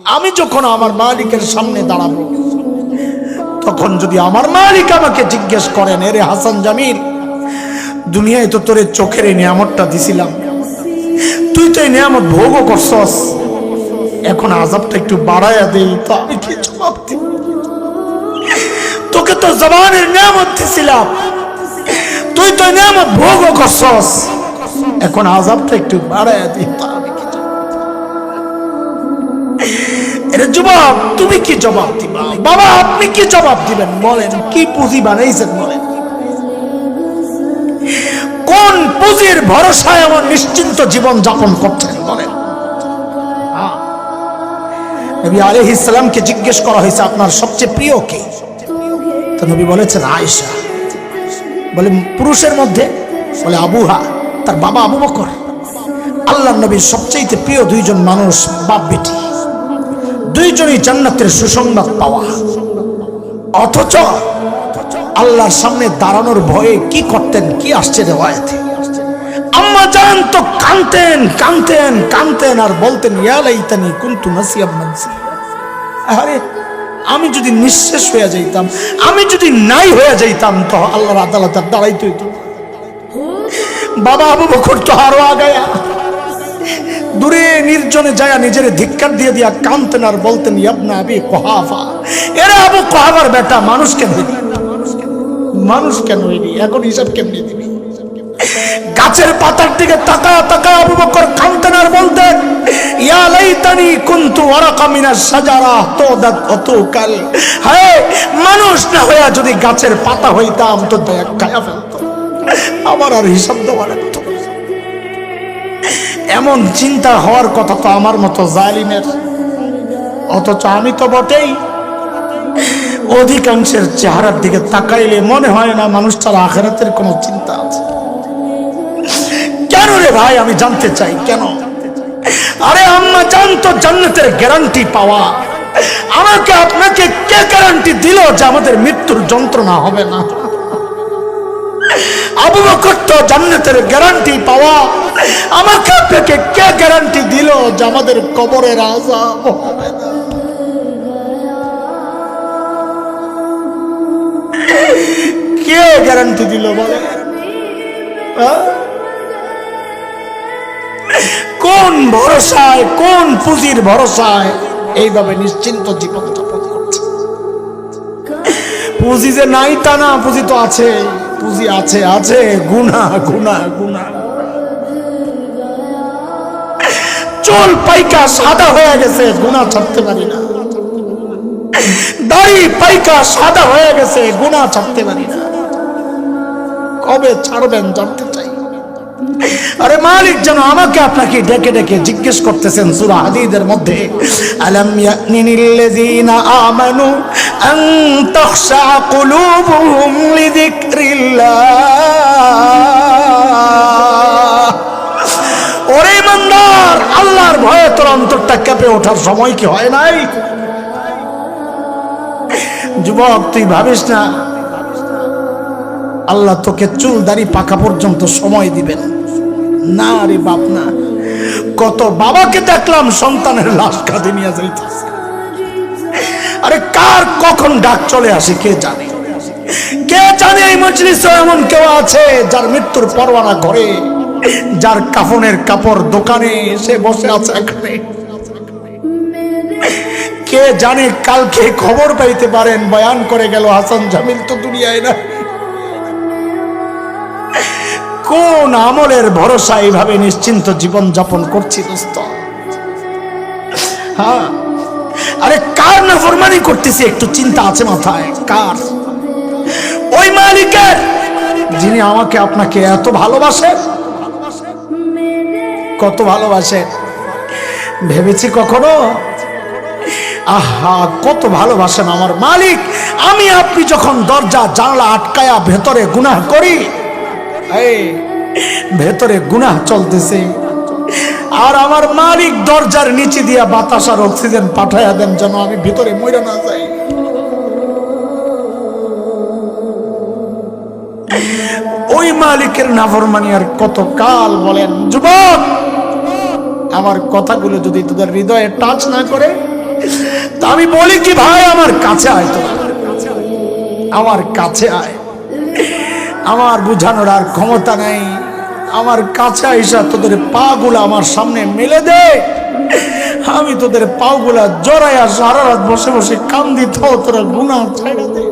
আমি যখন আমার মালিকের সামনে দাঁড়াবো, তখন যদি আমার মালিক আমাকে জিজ্ঞেস করেন, এরে হাসান জামিল, দুনিয়ায় তো তোরে চোখের এই নিয়ামতটা দিছিলাম, তুই তো এই নিয়ামত ভোগও করছস, এখন আযাবটা একটু বাড়ায়া দেই, তো আমি কি জবাব দিব? তোকে তো জবানের নিয়ামত দিছিলাম, তুই তো নিয়ামত ভোগও করছস, এখন আযাবটা একটু বাড়ায়া দিই, তো আমি কি জবাব দিব? এর জবাব তুমি কি জবাব দিবা? বাবা আপনি কি জবাব দিবেন বলেন? কি পুঁজি বানাইছেন বলেন? কোন পুঁজির ভরসায় আমার নিশ্চিন্ত জীবন যাপন করছেন বলেন? নবী আলাইহিস সালামকে জিজ্ঞেস করা হয়েছে, আপনার সবচেয়ে প্রিয় কে? তো নবী বলেছেন আয়েশা। বলে পুরুষের মধ্যে? বলে আবুহা, তার বাবা আবু বকর। আল্লাহর নবীর সবচেয়ে প্রিয় দুইজন মানুষ বাপ বেটি, দুইজনই জান্নাতের সুসংবাদ পাওয়া, অথচ আল্লাহর সামনে দাঁড়ানোর ভয়ে কি করতেন? কি আসছে রিওয়ায়াতে, আম্মা জান তো কাঁদতেন কাঁদতেন কাঁদতেন আর বলতেন, ইয়া লাইতানি কুনতু নাসিয়াম মানসিয়া, আরে আমি যদি নিঃশেষ হয়ে যাইতাম, আমি যদি নাই হয়ে যাইতাম, তো আল্লাহর আদালতে দাঁড়াইতে হইতো। বাবা আবু বকর তো আরো আগায়া দূরে নির্জনে যায় নিজের ধিক্কার দিয়ে দিয়া কাঁদতেন আর বলতেন, ইবনা আবি কুহাফা, এরা আবু কুহাফার বেটা, মানুষ কেন হইলি, মানুষ কেন হইলি, এখন হিসাব কেমনি দিবি? গাছের পাতার দিকে তাকায়া তাকায়া আবু বকর কাঁদতেন আর বলতেন, ইয়া লাইতানি কুনতু ওয়ারাকা মিনাশ শাজারা তুদাত অতুকাল, হায় মানুষ না হইয়া যদি গাছের পাতা হইতাম তো এক খায়া ফেলতো, আমার আর হিসাব দেওয়া লাগতো। এমন চিন্তা হওয়ার কথা তো আমার মতো জালিমের, অথচ আমি তো বটেই। অধিকাংশের চেহারার দিকে তাকাইলে মনে হয় না মানুষটার আখিরাতের কোনো চিন্তা আছে। কেন রে ভাই, আমি জানতে চাই কেন? আরে আম্মা জান তো জান্নাতের গ্যারান্টি পাওয়া, আমাকে আপনাকে কে গ্যারান্টি দিল যে আমাদের মৃত্যুর যন্ত্রণা হবে না? আবু বকর তো জান্নাতের গ্যারান্টি পাওয়া, আমাকে আপনাকে কে গ্যারান্টি দিল যে আমাদের কবরের আযাব হবে না? কে গ্যারান্টি দিল বলে? কোন ভরসায়, কোন পুঁজির ভরসায় এইভাবে নিশ্চিন্ত জীবন যাপন করছে? পুঁজি যে নাই তা না, পুঁজি তো আছে, পুঁজি আছে, আছে গুনাহ গুনাহ গুনাহ। চুল পাইকা সাদা হয়ে গেছে, গুনাহ ছাড়তে পারি না। দাড়ি পাইকা সাদা হয়ে গেছে, গুনাহ ছাড়তে পারি না। কবে ছাড়বেন জানতে চাই। আরে মালিক যেন আমাকে আপনাকে ডেকে ডেকে জিজ্ঞেস করতেছেন সূরা হাদীদের মধ্যে, আলাম ইয়ানিল্লাযীনা আমানু আন তাখশা কুলুবুহুম লিযিকরিল্লাহ। ওরে ইমানদার, আল্লাহর ভয়ে তোর অন্তরটা কেঁপে ওঠার সময় কি হয় নাই? যুবক তুই ভাবিস না আল্লাহ তোকে চুল দাড়ি পাকা পর্যন্ত সময় দিবেন না রে বাপ না। কত বাবাকে দেখলাম সন্তানের লাশ কাঁধে নিয়ে যাইতেছে। আরে কার কখন ডাক চলে আসে কে জানে? কে জানে এই মজলিসে এমন কেউ আছে যার মৃত্যুর পরোয়ানা ঘরে, যার কাফনের কাপড় দোকানে সে বসে আছে এখানে। কে জানে কালকে খবর পাইতে পারেন বয়ান করে গেল হাসান জামিল তো দুনিয়ায় না। কোন আমলের ভরসা এইভাবে নিশ্চিন্ত জীবন যাপন করছি দোস্ত? হ্যাঁ, আরে কার নাফরমানি করতেছি একটু চিন্তা আছে মাথায়? কার? ওই মালিকের যিনি আমাকে আপনাকে এত ভালোবাসেন। কত ভালোবাসেন ভেবেছি কখনো? আহা কত ভালোবাসেন আমার মালিক। আমি আপনি যখন দরজা জানলা আটকায়া ভেতরে গুনাহ করি, ভেতরে গুনাহ চলতেছে, আর আমার মালিক দরজার নিচে দিয়া বাতাস আর অক্সিজেন পাঠাইয়া দেন যেন আমি ভিতরে মরে না যাই। ওই মালিকের নাফরমানি আর কত কাল বলেন? যুবক, আমার কথাগুলো যদি তোদের হৃদয়ে টাচ না করে তা আমি বলি কি ভাই আমার কাছে আয়, তো আমার কাছে আয়, আমার বুঝানোর আর ক্ষমতা নেই, আমার কাছে আইসা তোদের পা গুলা আমার সামনে মেলে দে, আমি তোদের পা গুলা জড়াইয়া সারা রাত বসে বসে কান্দি, তো তোরা গুনাহ ছেড়ে দে।